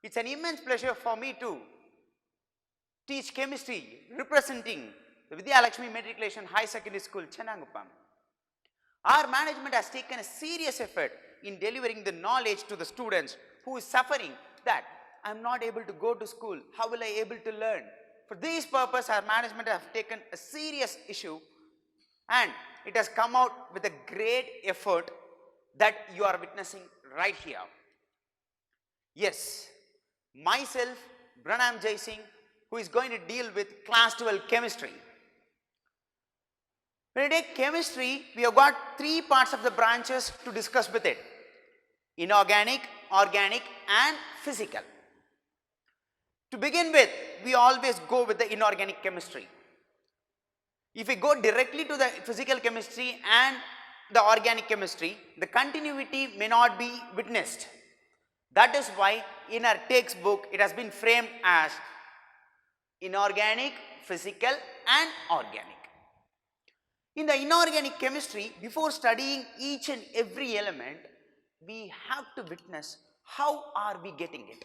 It's an immense pleasure for me to teach chemistry representing the Vidya Lakshmi Matriculation High Secondary School, Chennanguppam. Our management has taken a serious effort in delivering the knowledge to the students who is suffering that I am not able to go to school. How will I able to learn? For this purpose, our management have taken a serious issue and it has come out with a great effort that you are witnessing right here. Yes, myself, Branam Jai Singh, who is going to deal with class 12 chemistry. When we take chemistry, we have got three parts of the branches to discuss with it: inorganic, organic and physical. To begin with, we always go with the inorganic chemistry. If we go directly to the physical chemistry and the organic chemistry, the continuity may not be witnessed. That is why in our textbook it has been framed as inorganic, physical and organic. In the inorganic chemistry, before studying each and every element, we have to witness how are we getting it.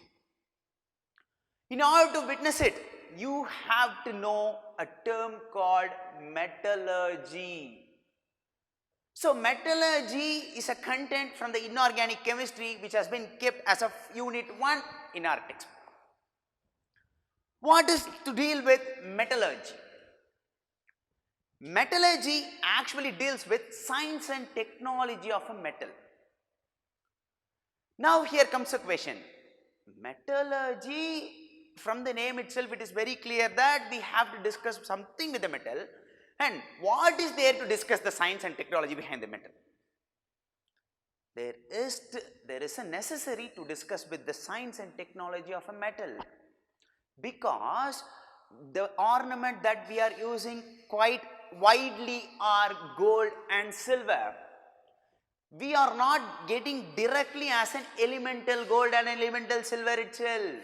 In order to witness it, you have to know a term called metallurgy. So metallurgy is a content from the inorganic chemistry which has been kept as of unit 1 in our textbook. What is to deal with metallurgy? Metallurgy actually deals with science and technology of a metal. Now here comes a question. Metallurgy, from the name itself, it is very clear that we have to discuss something with the metal. And what is there to discuss the science and technology behind the metal? There is a necessary to discuss with the science and technology of a metal, because the ornament that we are using quite widely are gold and silver. We are not getting directly as an elemental gold and elemental silver itself.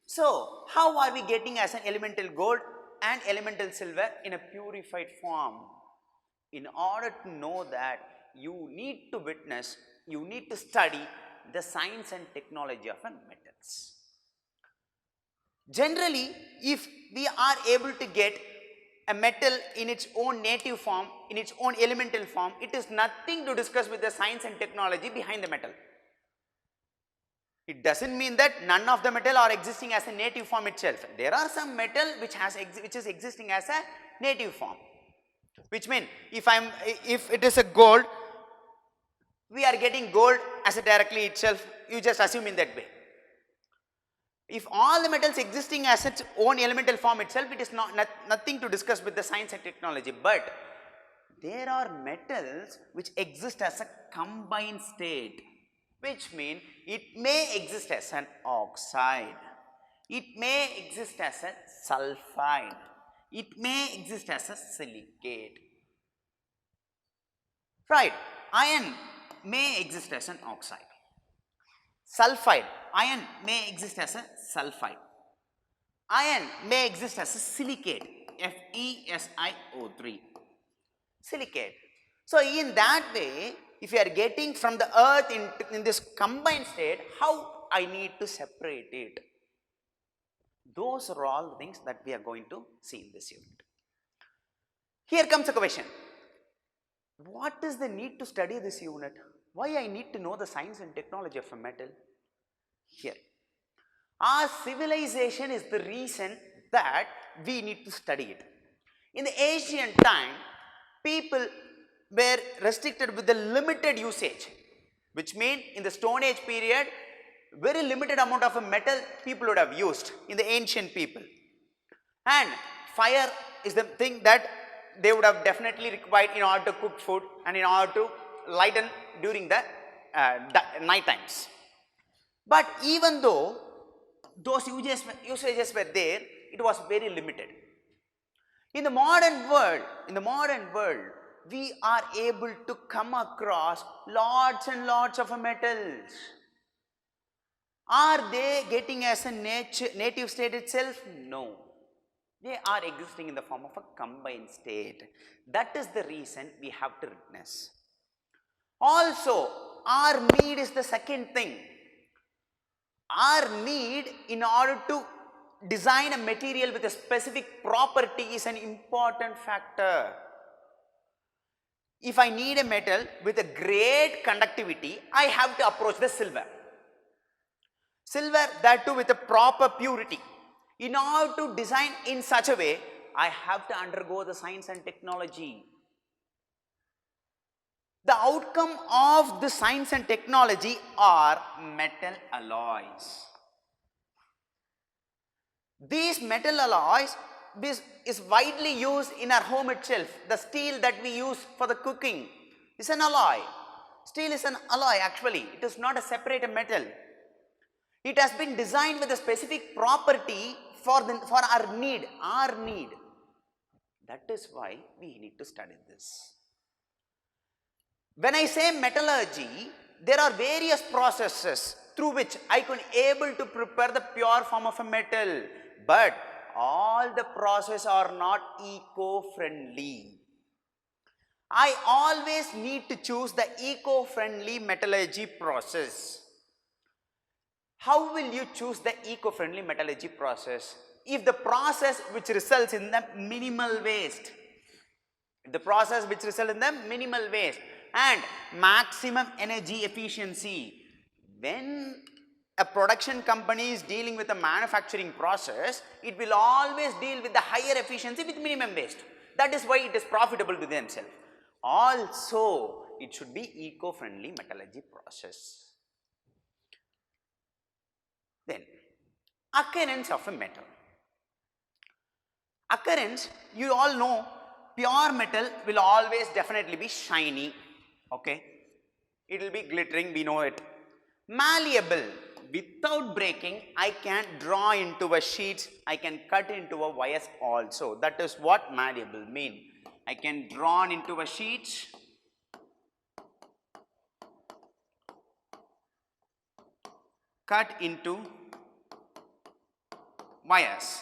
So how are we getting as an elemental gold and elemental silver in a purified form? In order to know that, you need to witness, you need to study the science and technology of metals. Generally, if we are able to get a metal in its own native form, in its own elemental form, it is nothing to discuss with the science and technology behind the metal. It doesn't mean that none of the metal are existing as a native form itself. There are some metal which is existing as a native form. Which means if it is a gold, we are getting gold as a directly itself. You just assume in that way. If all the metals existing as its own elemental form itself, it is nothing to discuss with the science and technology. But there are metals which exist as a combined state, which means it may exist as an oxide, it may exist as a sulfide, it may exist as a silicate. Right, iron may exist as an oxide. Sulfide, iron may exist as a sulfide. Iron may exist as a silicate, FeSiO3, silicate. So in that way, if you are getting from the earth in this combined state, how I need to separate it? Those are all the things that we are going to see in this unit. Here comes a question. What is the need to study this unit? Why I need to know the science and technology of a metal? Here, our civilization is the reason that we need to study it. In the ancient time, people were restricted with the limited usage, which means in the Stone Age period, very limited amount of a metal people would have used in the ancient people. And fire is the thing that they would have definitely required in order to cook food and in order to lighten during the night times. But even though those usages were there, it was very limited. In the modern world, we are able to come across lots and lots of metals. Are they getting as a native state itself? No. They are existing in the form of a combined state. That is the reason we have to witness. Also, our need is the second thing. Our need in order to design a material with a specific property is an important factor. If I need a metal with a great conductivity, I have to approach the silver. Silver, that too with a proper purity. In order to design in such a way, I have to undergo the science and technology. The outcome of the science and technology are metal alloys. These metal alloys is widely used in our home itself. The steel that we use for the cooking is an alloy. Steel is an alloy actually. It is not a separate metal. It has been designed with a specific property for our need. That is why we need to study this. When I say metallurgy, there are various processes through which I can able to prepare the pure form of a metal. But all the processes are not eco-friendly. I always need to choose the eco-friendly metallurgy process. How will you choose the eco-friendly metallurgy process? If the process which results in the minimal waste, and maximum energy efficiency. When a production company is dealing with a manufacturing process, it will always deal with the higher efficiency with minimum waste. That is why it is profitable to themselves. Also, it should be eco-friendly metallurgy process. Then, occurrence of a metal. Occurrence, you all know, pure metal will always definitely be shiny. Okay, it will be glittering, we know it. Malleable, without breaking, I can draw into a sheet, I can cut into a wires also. That is what malleable mean. I can draw into a sheet, cut into wires.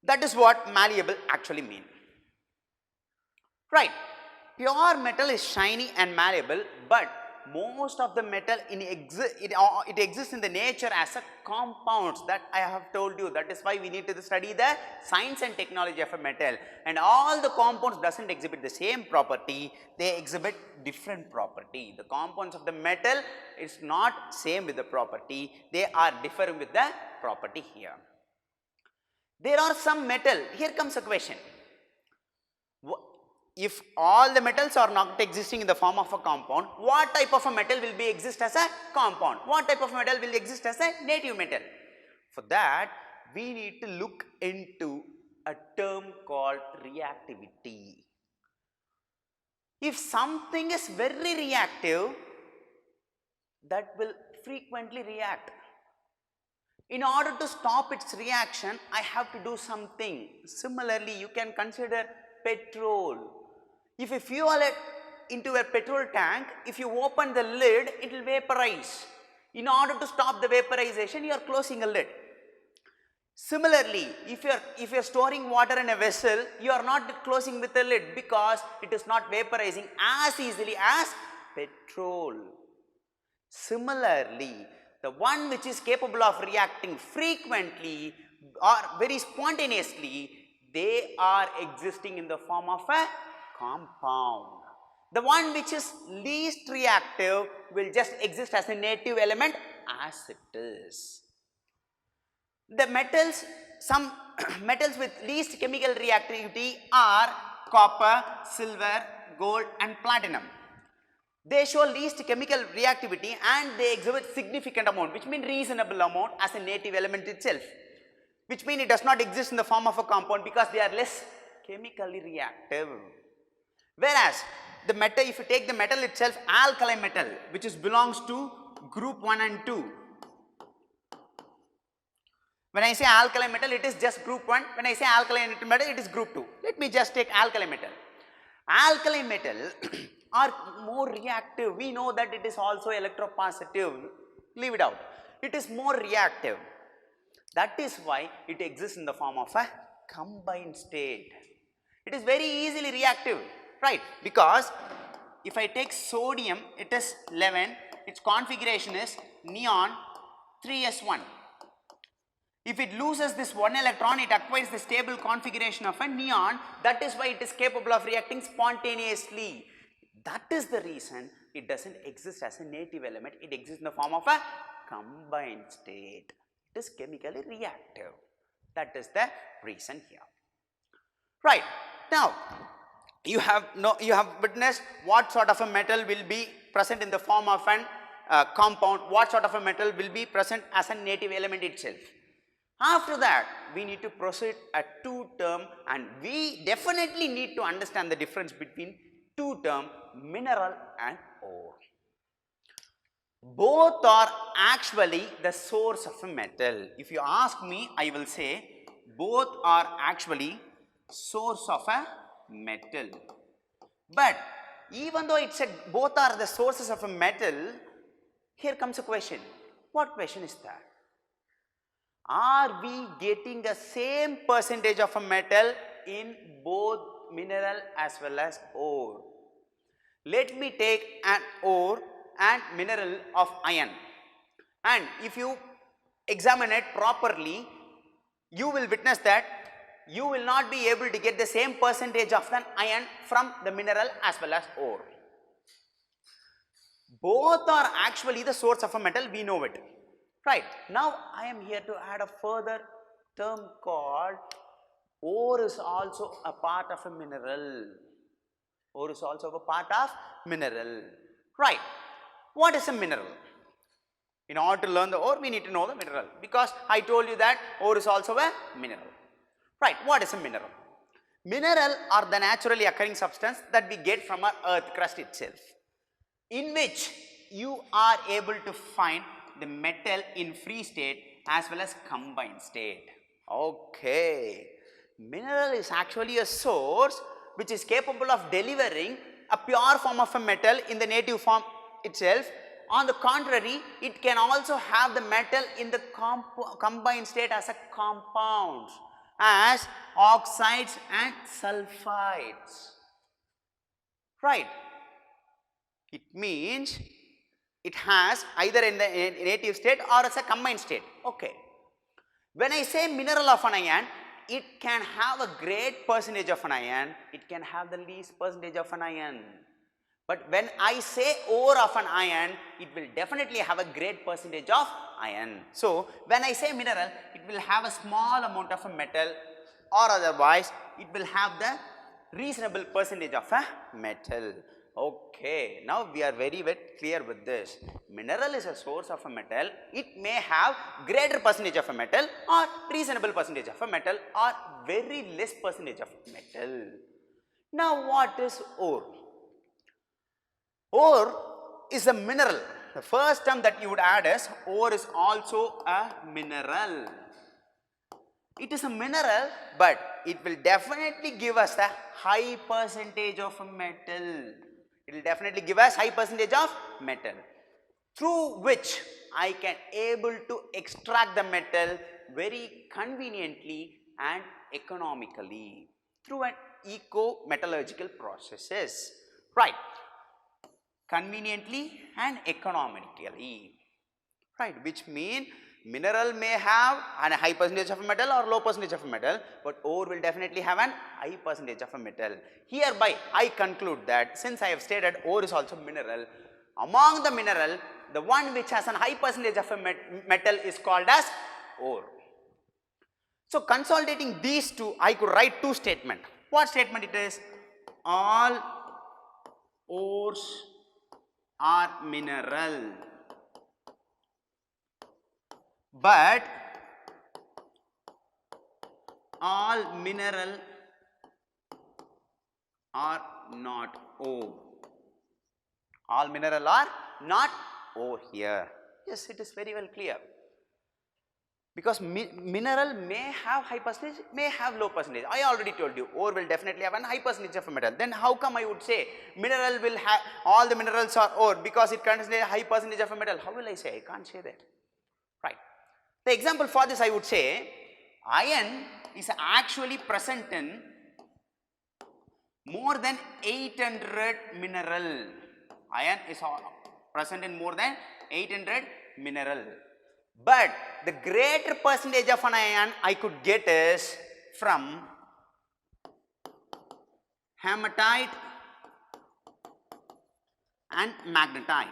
That is what malleable actually mean. Right, pure metal is shiny and malleable, but most of the metal it exists in the nature as a compounds that I have told you. That is why we need to study the science and technology of a metal. And all the compounds doesn't exhibit the same property, they exhibit different property. The compounds of the metal is not same with the property, they are differing with the property here. There are some metal, here comes a question. If all the metals are not existing in the form of a compound, what type of a metal will be exist as a compound? What type of metal will exist as a native metal? For that, we need to look into a term called reactivity. If something is very reactive, that will frequently react. In order to stop its reaction, I have to do something. Similarly, you can consider petrol. If you fuel it into a petrol tank, if you open the lid, it will vaporize. In order to stop the vaporization, you are closing a lid. Similarly, if you are storing water in a vessel, you are not closing with a lid because it is not vaporizing as easily as petrol. Similarly, the one which is capable of reacting frequently or very spontaneously, they are existing in the form of a compound. The one which is least reactive will just exist as a native element as it is. The metals, some metals with least chemical reactivity are copper, silver, gold and platinum. They show least chemical reactivity and they exhibit significant amount, which means reasonable amount as a native element itself, which means it does not exist in the form of a compound because they are less chemically reactive. Whereas the metal, if you take the metal itself, alkali metal, which belongs to group 1 and 2. When I say alkali metal, it is just group 1. When I say alkali metal, it is group 2. Let me just take alkali metal. Alkali metal are more reactive. We know that it is also electropositive. Leave it out. It is more reactive. That is why it exists in the form of a combined state. It is very easily reactive, right? Because if I take sodium, it is 11, its configuration is neon 3s1. If it loses this one electron, it acquires the stable configuration of a neon. That is why it is capable of reacting spontaneously. That is the reason it doesn't exist as a native element. It exists in the form of a combined state. It is chemically reactive. That is the reason here. Right. Now, you have witnessed what sort of a metal will be present in the form of an compound, what sort of a metal will be present as a native element itself. After that, we need to proceed a two-term, and we definitely need to understand the difference between two-term mineral and ore. Both are actually the source of a metal. If you ask me, I will say both are actually source of a metal. But even though it said both are the sources of a metal, here comes a question. What question is that? Are we getting the same percentage of a metal in both mineral as well as ore? Let me take an ore and mineral of iron, and if you examine it properly, you will witness that you will not be able to get the same percentage of an iron from the mineral as well as ore. Both are actually the source of a metal, we know it. Right. Now, I am here to add a further term called ore is also a part of a mineral. Ore is also a part of mineral. Right. What is a mineral? In order to learn the ore, we need to know the mineral, because I told you that ore is also a mineral. Right. What is a mineral? Mineral are the naturally occurring substance that we get from our earth crust itself, in which you are able to find the metal in free state as well as combined state. Okay. Mineral is actually a source which is capable of delivering a pure form of a metal in the native form itself. On the contrary, it can also have the metal in the combined state as a compounds, as oxides and sulfides. Right. It means it has either in the native state or as a combined state. Okay. When I say mineral of an iron, it can have a great percentage of an iron, it can have the least percentage of an iron. But when I say ore of an iron, it will definitely have a great percentage of iron. So, when I say mineral, it will have a small amount of a metal, or otherwise it will have the reasonable percentage of a metal. Okay, now we are very well clear with this. Mineral is a source of a metal. It may have greater percentage of a metal, or reasonable percentage of a metal, or very less percentage of metal. Now, what is ore? Ore is a mineral. The first term that you would add is ore is also a mineral. It is a mineral, but it will definitely give us a high percentage of a metal. It will definitely give us high percentage of metal, through which I can able to extract the metal very conveniently and economically through an eco-metallurgical processes. Right. Conveniently and economically. Right. Which mean mineral may have a high percentage of a metal or low percentage of a metal, but ore will definitely have an high percentage of a metal. Hereby, I conclude that since I have stated ore is also mineral, among the mineral, the one which has a high percentage of a metal is called as ore. So, consolidating these two, I could write two statements. What statement it is? All ores are mineral, but all mineral are not ore. All mineral are not ore here. Yes, it is very well clear. Because mineral may have high percentage, may have low percentage. I already told you, ore will definitely have a high percentage of a metal. Then how come I would say mineral will have, all the minerals are ore because it contains a high percentage of a metal? How will I say? I can't say that. Right. The example for this I would say, iron is actually present in more than 800 mineral. Iron is present in more than 800 mineral. But the greater percentage of an ion I could get is from hematite and magnetite.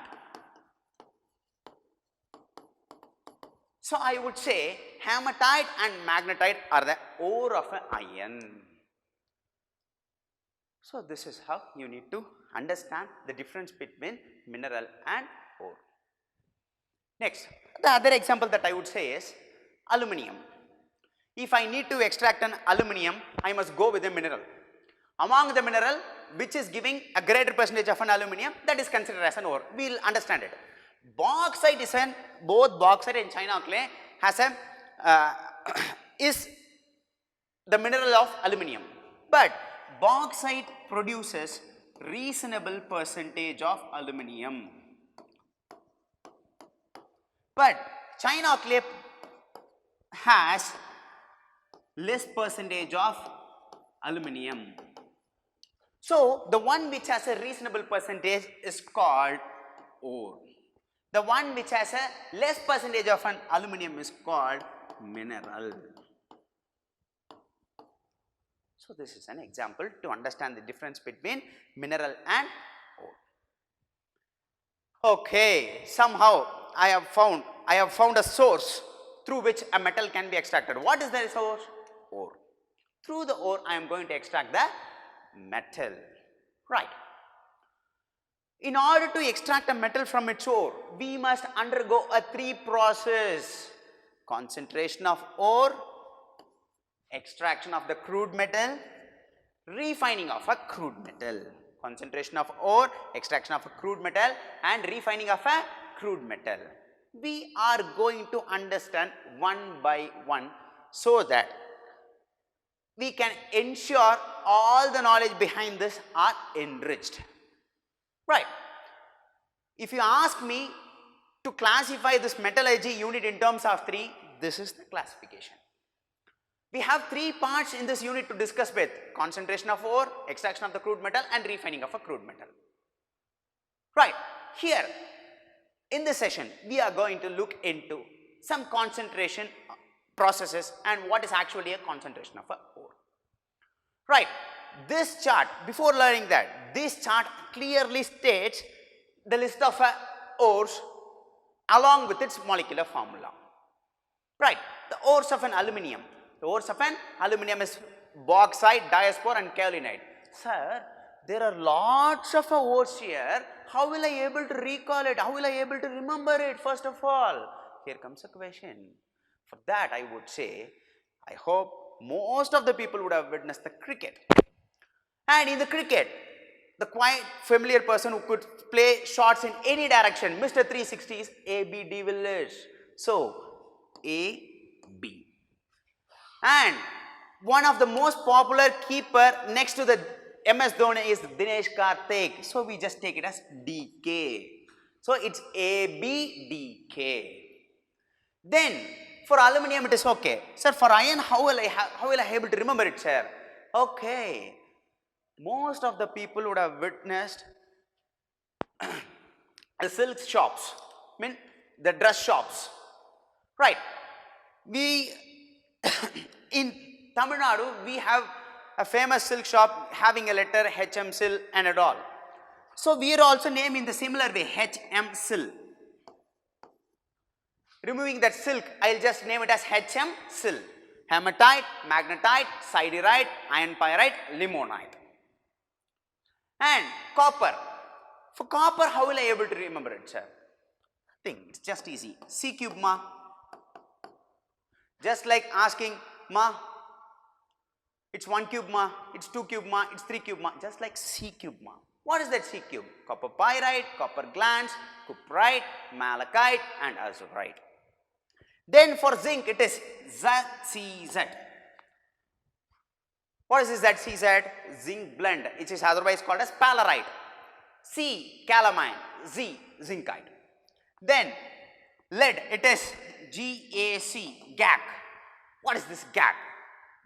So I would say hematite and magnetite are the ore of an iron. So this is how you need to understand the difference between mineral and ore. Next, the other example that I would say is aluminium. If I need to extract an aluminium, I must go with a mineral. Among the mineral which is giving a greater percentage of an aluminium, that is considered as an ore. We will understand it. Bauxite is both bauxite and China clay has a is the mineral of aluminium. But bauxite produces reasonable percentage of aluminium. But China clay has less percentage of aluminium. So the one which has a reasonable percentage is called ore. The one which has a less percentage of an aluminium is called mineral. So this is an example to understand the difference between mineral and ore. Okay, somehow I have found a source through which a metal can be extracted. What is the source? Ore. Through the ore I am going to extract the metal. Right. In order to extract a metal from its ore, we must undergo a three process: concentration of ore, extraction of the crude metal, refining of a crude metal. Concentration of ore, extraction of a crude metal and refining of a crude metal. We are going to understand one by one so that we can ensure all the knowledge behind this are enriched. Right. If you ask me to classify this metallurgy unit in terms of three, this is the classification. We have three parts in this unit to discuss with: concentration of ore, extraction of the crude metal and refining of a crude metal. Right. Here in this session we are going to look into some concentration processes and what is actually a concentration of a ore. Right. This chart, before learning that, this chart clearly states the list of ores along with its molecular formula. Right. The ores of an aluminium. The ores of an aluminium is bauxite, diaspore and kaolinite. Sir, there are lots of ores here. How will I able to recall it? How will I able to remember it? First of all, here comes a question. For that I would say, I hope most of the people would have witnessed the cricket. And in the cricket, the quite familiar person who could play shots in any direction, Mr. 360 is A.B. de Villiers. So, A.B. And one of the most popular keeper next to the MS Dhoni is Dinesh Karthik. So, we just take it as DK. So, it's ABDK. Then, for aluminium it is okay. Sir, for iron, how will I able to remember it, sir? Okay. Most of the people would have witnessed the silk shops, the dress shops. Right. We in Tamil Nadu, we have a famous silk shop having a letter HM Sil and all. So we are also named in the similar way, HM Sil. Removing that silk, I'll just name it as HM Sil. Hematite, magnetite, siderite, iron pyrite, limonite. And copper. For copper, how will I able to remember it, sir? I think it's just easy. C cube, ma. Just like asking, ma, it's 1 cube, ma, it's 2 cube, ma, it's 3 cube, ma. Just like C cube, ma. What is that C cube? Copper pyrite, copper glans, cuprite, malachite and azurite. Then for zinc, it is ZCZ. What is this ZCZ? Zinc blend, which is otherwise called as palerite. C, calamine. Z, zincite. Then lead, it is GAC, GAC. What is this GAC?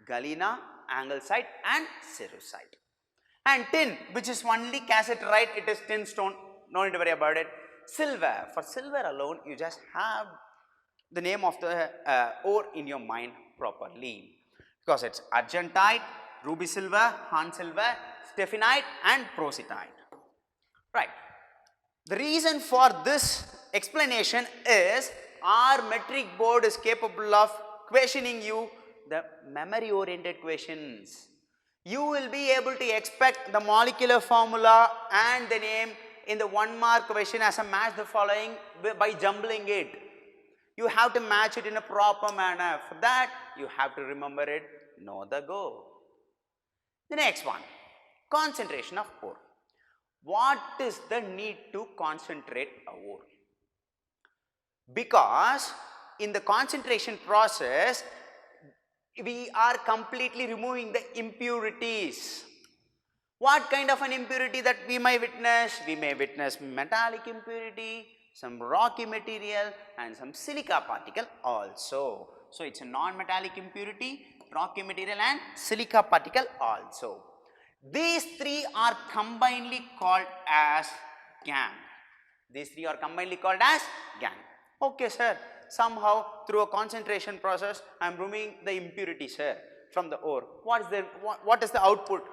Galena, anglesite and cerussite. And tin, which is only cassiterite, it is tin stone, no need to worry about it. silver. For silver alone, you just have the name of the ore in your mind properly, because it's argentite, ruby silver, Han silver, stephanite and prositite. Right. The reason for this explanation is our metric board is capable of questioning you the memory oriented questions. You will be able to expect the molecular formula and the name in the 1 mark question as a match the following by jumbling it. You have to match it in a proper manner. For that, you have to remember it, know the go. The next one, concentration of ore. What is the need to concentrate a ore? Because in the concentration process, we are completely removing the impurities. What kind of an impurity that we may witness? We may witness metallic impurity, some rocky material and some silica particle also. So it's a non-metallic impurity, rocky material and silica particle also. These three are combinedly called as gangue. These three are combinedly called as gangue. Okay, sir. Somehow through a concentration process, I am removing the impurity, sir, from the ore. What is the output?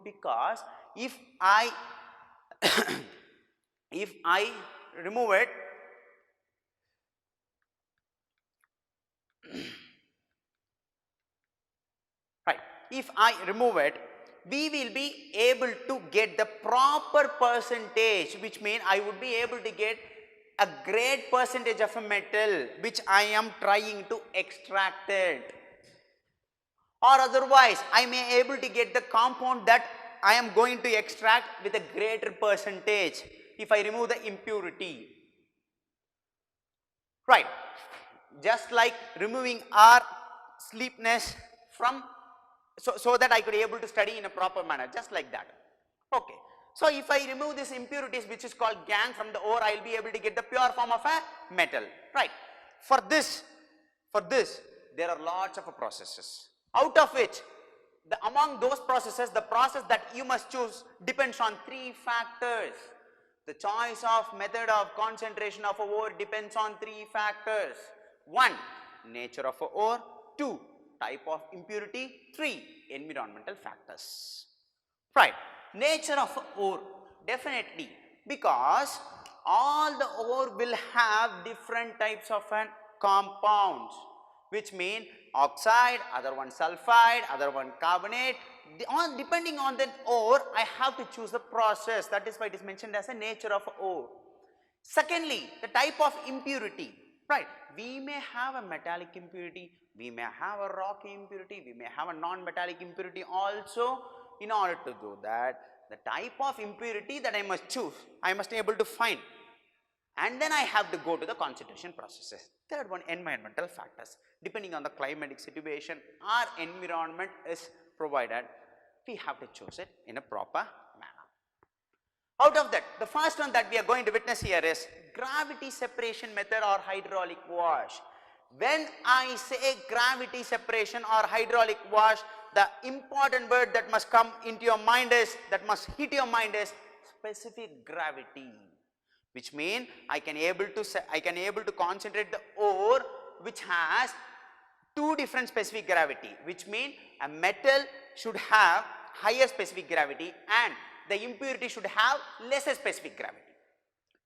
Because if I if I remove it, right? If I remove it, we will be able to get the proper percentage, which means I would be able to get a great percentage of a metal which I am trying to extract it. Or otherwise, I may able to get the compound that I am going to extract with a greater percentage if I remove the impurity. Right. Just like removing our sleepiness from so that I could be able to study in a proper manner, just like that. Okay. So if I remove these impurities, which is called gangue, from the ore, I will be able to get the pure form of a metal. Right. For this, there are lots of processes. Out of which, among those processes, the process that you must choose depends on 3 factors. The choice of method of concentration of a ore depends on 3 factors. 1. Nature of a ore. 2. Type of impurity. 3. Environmental factors. Right. Nature of a ore, definitely, because all the ore will have different types of compounds, which mean oxide, other one sulfide, other one carbonate. Depending on the ore, I have to choose the process. That is why it is mentioned as a nature of ore. Secondly, the type of impurity. Right, we may have a metallic impurity, we may have a rocky impurity, we may have a non-metallic impurity also. In order to do that, the type of impurity that I must choose, I must be able to find. And then I have to go to the concentration processes. Third one, environmental factors. Depending on the climatic situation, our environment is provided, we have to choose it in a proper manner. Out of that, the first one that we are going to witness here is gravity separation method or hydraulic wash. When I say gravity separation or hydraulic wash, the important word that must come into your mind is, that must hit your mind is specific gravity. Which means I can able to concentrate the ore which has 2 different specific gravity, which means a metal should have higher specific gravity and the impurity should have lesser specific gravity.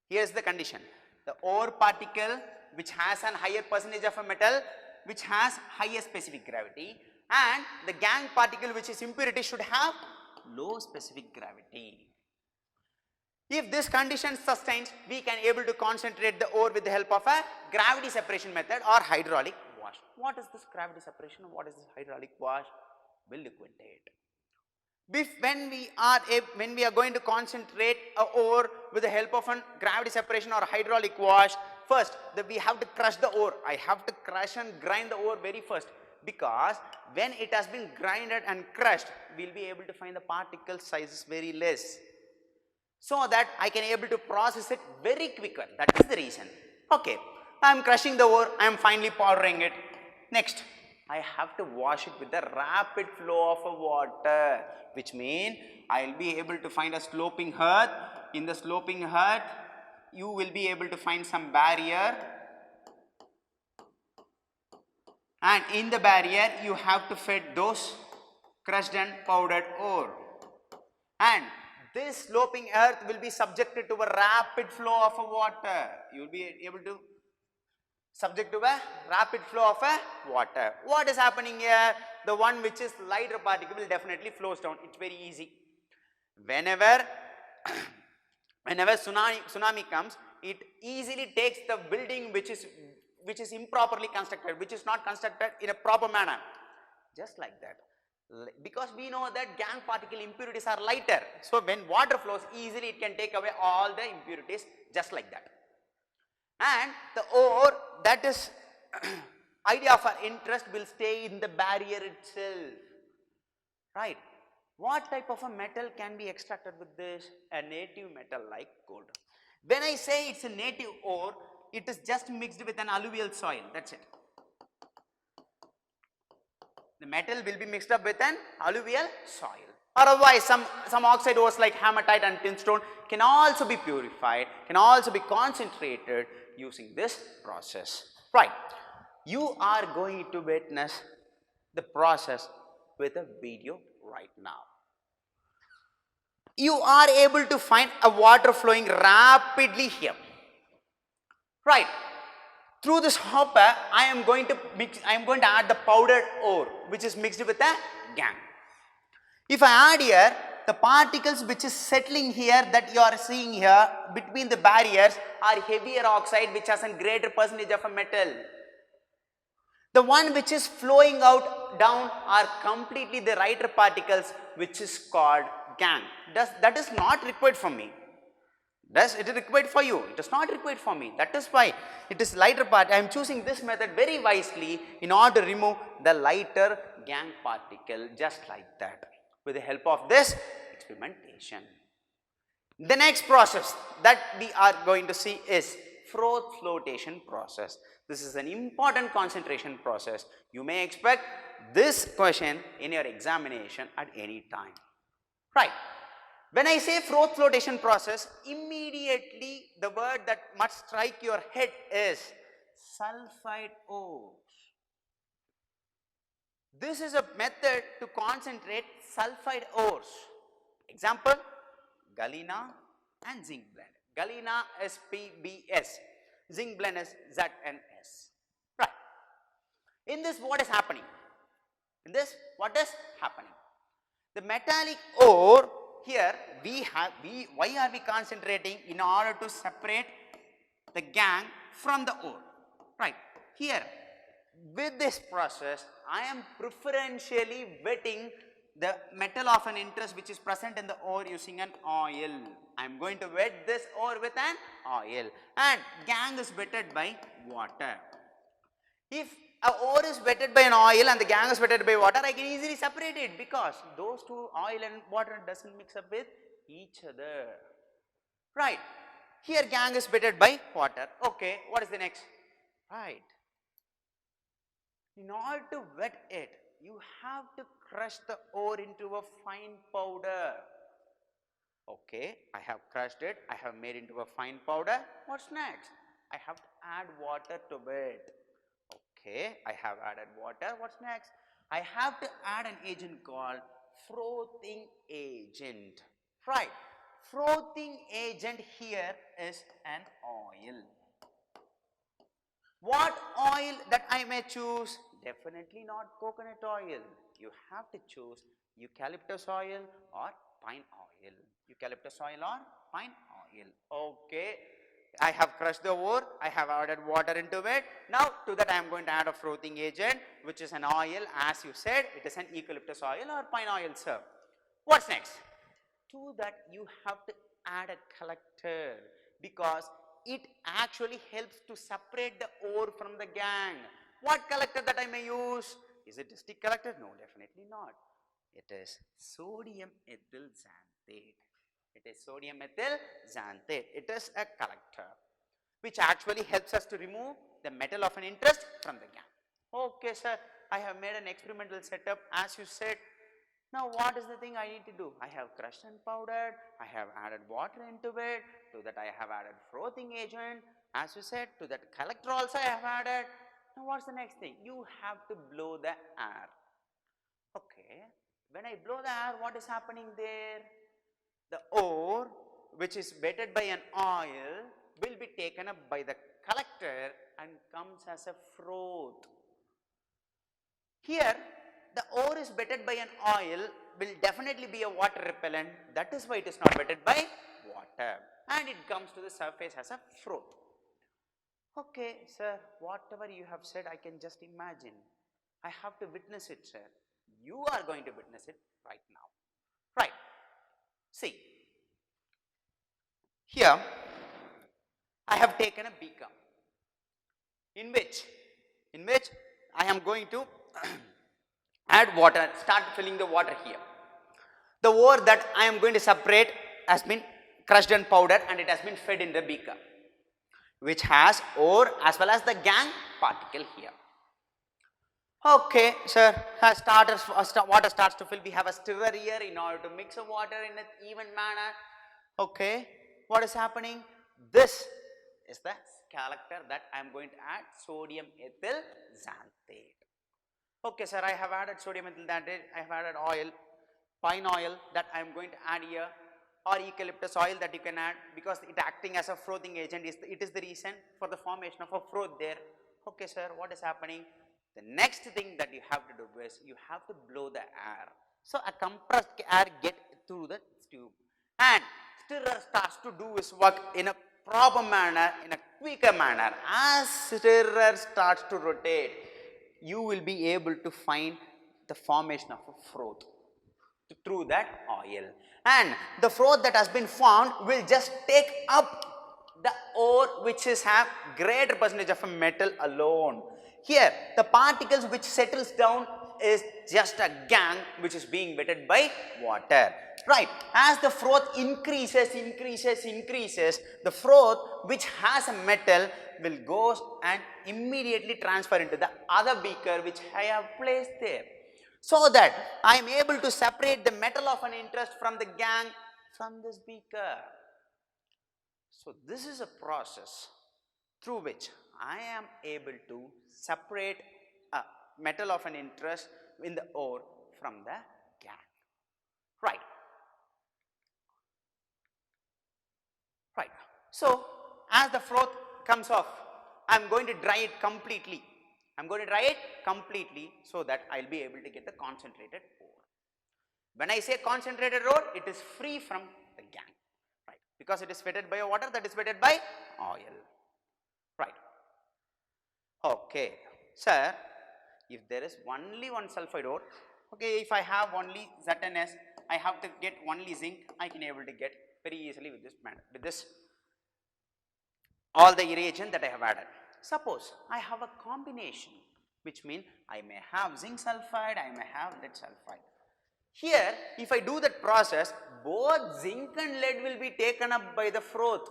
Here is the condition. The ore particle which has a higher percentage of a metal which has higher specific gravity, and the gangue particle which is impurity should have low specific gravity. If this condition sustains, we can able to concentrate the ore with the help of a gravity separation method or hydraulic wash. What is this gravity separation? What is this hydraulic wash? We'll look into it. When we are going to concentrate a ore with the help of a gravity separation or hydraulic wash, first we have to crush the ore. I have to crush and grind the ore very first, because when it has been grinded and crushed, we will be able to find the particle sizes very less, so that I can able to process it very quicker. That is the reason. Okay, I am crushing the ore, I am finally powdering it. Next, I have to wash it with the rapid flow of water, which means I will be able to find a sloping earth. In the sloping earth, you will be able to find some barrier, and in the barrier you have to feed those crushed and powdered ore, and this sloping earth will be subjected to a rapid flow of water. You will be able to subject to a rapid flow of water. What is happening here? The one which is lighter particle will definitely flows down. It's very easy. Whenever tsunami comes, it easily takes the building which is improperly constructed, which is not constructed in a proper manner. Just like that. Because we know that gangue particle impurities are lighter. So when water flows easily, it can take away all the impurities just like that. And the ore that is idea of our interest will stay in the barrier itself, right? What type of a metal can be extracted with this? A native metal like gold. When I say it's a native ore, it is just mixed with an alluvial soil, that's it. The metal will be mixed up with an alluvial soil. Otherwise, some oxide ores like hematite and tinstone can also be purified, can also be concentrated using this process. Right. You are going to witness the process with a video right now. You are able to find a water flowing rapidly here. Right. Through this hopper, I am going to add the powdered ore which is mixed with a gangue. If I add here, the particles which is settling here that you are seeing here between the barriers are heavier oxide which has a greater percentage of a metal. The one which is flowing out down are completely the lighter particles which is called gangue. That is not required for me. Does it is required for you? It is not required for me. That is why it is lighter part. I am choosing this method very wisely in order to remove the lighter gangue particle just like that with the help of this experimentation. The next process that we are going to see is froth flotation process. This is an important concentration process. You may expect this question in your examination at any time. Right. When I say froth flotation process, immediately the word that must strike your head is sulfide ores. This is a method to concentrate sulfide ores. Example, galena and zinc blende. Galena is PBS, zinc blende is ZNS. Right. In this, what is happening? The metallic ore here why are we concentrating? In order to separate the gangue from the ore. Right. Here, with this process, I am preferentially wetting the metal of an interest which is present in the ore using an oil. I am going to wet this ore with an oil, and gangue is wetted by water. If a ore is wetted by an oil and the gangue is wetted by water, I can easily separate it because those two, oil and water, doesn't mix up with each other. Right. Here gangue is wetted by water. Okay, what is the next? Right. In order to wet it, you have to crush the ore into a fine powder. Okay, I have crushed it, I have made into a fine powder. What's next? I have to add water to it. Okay, I have added water. What's next? I have to add an agent called frothing agent. Right. Frothing agent here is an oil. What oil that I may choose? Definitely not coconut oil. You have to choose eucalyptus oil or pine oil. Eucalyptus oil or pine oil. Okay. I have crushed the ore, I have added water into it. Now to that I am going to add a frothing agent which is an oil. As you said, it is an eucalyptus oil or pine oil, sir. What's next? To that you have to add a collector because it actually helps to separate the ore from the gangue. What collector that I may use? Is it a stick collector? No, definitely not. It is sodium ethyl xanthate. It is sodium ethyl xanthate. It is a collector which actually helps us to remove the metal of an interest from the gangue. Okay, sir, I have made an experimental setup as you said. Now what is the thing I need to do? I have crushed and powdered, I have added water into it. To that I have added frothing agent. As you said, to that collector also I have added. Now what's the next thing? You have to blow the air. Okay. When I blow the air, what is happening there? The ore, which is wetted by an oil, will be taken up by the collector and comes as a froth. Here, the ore is wetted by an oil, will definitely be a water repellent. That is why it is not wetted by water, and it comes to the surface as a froth. Okay, sir, whatever you have said, I can just imagine. I have to witness it, sir. You are going to witness it right now. Right. See, here I have taken a beaker in which I am going to add water, start filling the water here. The ore that I am going to separate has been crushed and powdered, and it has been fed in the beaker, which has ore as well as the gangue particle here. Okay, sir, water starts to fill. We have a stirrer here in order to mix the water in an even manner. Okay, what is happening? This is the collector that I am going to add sodium ethyl xanthate. Okay, sir, I have added sodium ethyl xanthate. I have added oil, pine oil that I am going to add here, or eucalyptus oil that you can add, because it acting as a frothing agent. It is the reason for the formation of a froth there. Okay, sir, what is happening? The next thing that you have to do is you have to blow the air. So a compressed air get through the tube, and stirrer starts to do its work in a proper manner, in a quicker manner. As stirrer starts to rotate, you will be able to find the formation of a froth through that oil, and the froth that has been formed will just take up the ore which is have greater percentage of a metal alone. Here the particles which settles down is just a gangue which is being wetted by water. Right, as the froth increases, the froth which has a metal will go and immediately transfer into the other beaker which I have placed there, so that I am able to separate the metal of an interest from the gangue from this beaker. So this is a process through which I am able to separate a metal of an interest in the ore from the gangue. Right. Right. So as the froth comes off, I am going to dry it completely. So that I will be able to get the concentrated ore. When I say concentrated ore, it is free from the gangue, right? Because it is wetted by water that is wetted by oil, right? Okay, sir, if there is only one sulfide ore, okay, if I have only ZnS, I have to get only zinc, I can able to get very easily with this all the reagent that I have added. Suppose I have a combination, which means I may have zinc sulfide, I may have lead sulfide. Here, if I do that process, both zinc and lead will be taken up by the froth.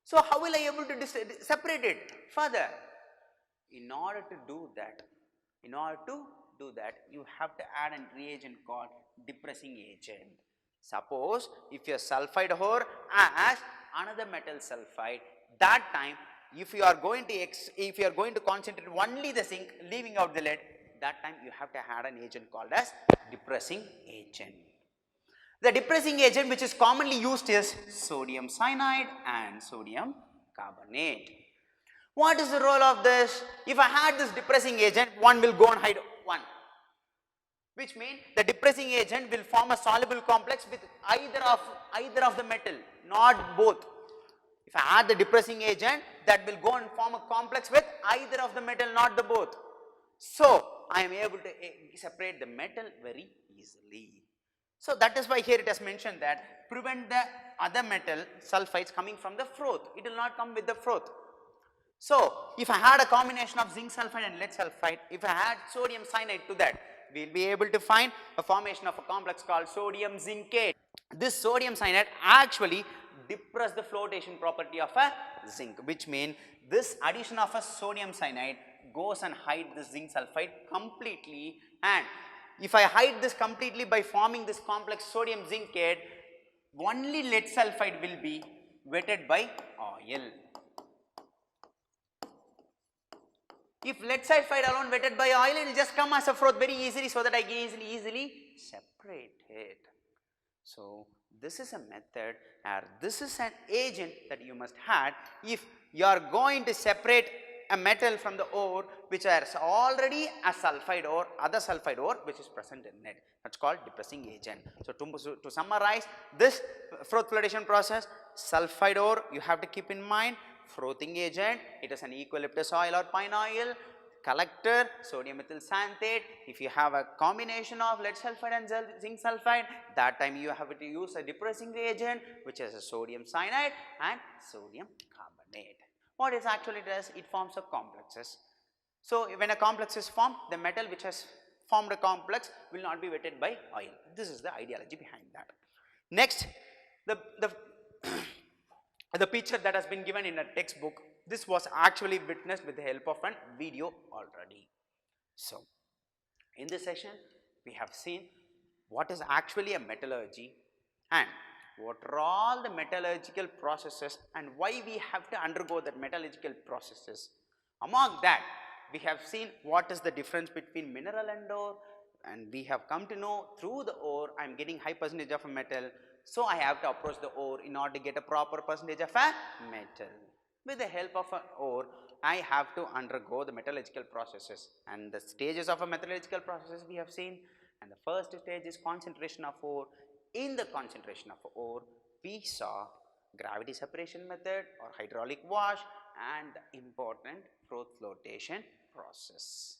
So how will I able to separate it further? In order to do that, you have to add a reagent called depressing agent. Suppose if your sulfide ore has another metal sulfide, that time if you are going to concentrate only the zinc, leaving out the lead, that time you have to add an agent called as depressing agent. The depressing agent which is commonly used is sodium cyanide and sodium carbonate. What is the role of this? If I had this depressing agent, one will go and hide one, which means the depressing agent will form a soluble complex with either of the metal, not both. If I add the depressing agent, that will go and form a complex with either of the metal, not the both. So I am able to separate the metal very easily. So that is why here it has mentioned that prevent the other metal sulfides coming from the froth. It will not come with the froth. So if I had a combination of zinc sulfide and lead sulfide, if I add sodium cyanide to that, we will be able to find a formation of a complex called sodium zincate. This sodium cyanide actually depress the flotation property of a zinc, which means this addition of a sodium cyanide goes and hide the zinc sulfide completely, and if I hide this completely by forming this complex sodium zincate, only lead sulfide will be wetted by oil. If lead sulfide alone wetted by oil, it will just come as a froth very easily, so that I can easily separate it. So this is a method, or this is an agent that you must have if you are going to separate a metal from the ore which is already a sulfide ore, other sulfide ore which is present in it. That's called depressing agent. So to summarize this froth flotation process, sulfide ore you have to keep in mind, frothing agent, it is an eucalyptus oil or pine oil, collector sodium methyl xanthate. If you have a combination of lead sulfide and zinc sulfide, that time you have to use a depressing reagent which is a sodium cyanide and sodium carbonate. What it actually does, it forms a complexes. So when a complex is formed, the metal which has formed a complex will not be wetted by oil. This is the ideology behind that. Next, the the picture that has been given in a textbook, this was actually witnessed with the help of a video already. So in this session we have seen what is actually a metallurgy and what are all the metallurgical processes and why we have to undergo that metallurgical processes. Among that, we have seen what is the difference between mineral and ore, and we have come to know through the ore I am getting high percentage of a metal, so I have to approach the ore in order to get a proper percentage of a metal. With the help of an ore, I have to undergo the metallurgical processes, and the stages of a metallurgical processes we have seen. And the first stage is concentration of ore. In the concentration of ore, we saw gravity separation method or hydraulic wash and the important froth flotation process.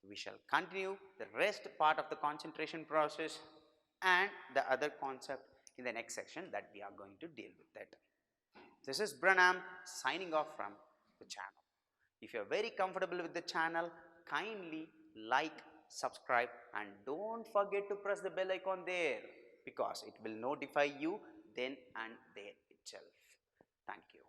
We shall continue the rest part of the concentration process and the other concept in the next section that we are going to deal with it. This is Branam signing off from the channel. If you are very comfortable with the channel, kindly like, subscribe, and don't forget to press the bell icon there, because it will notify you then and there itself. Thank you.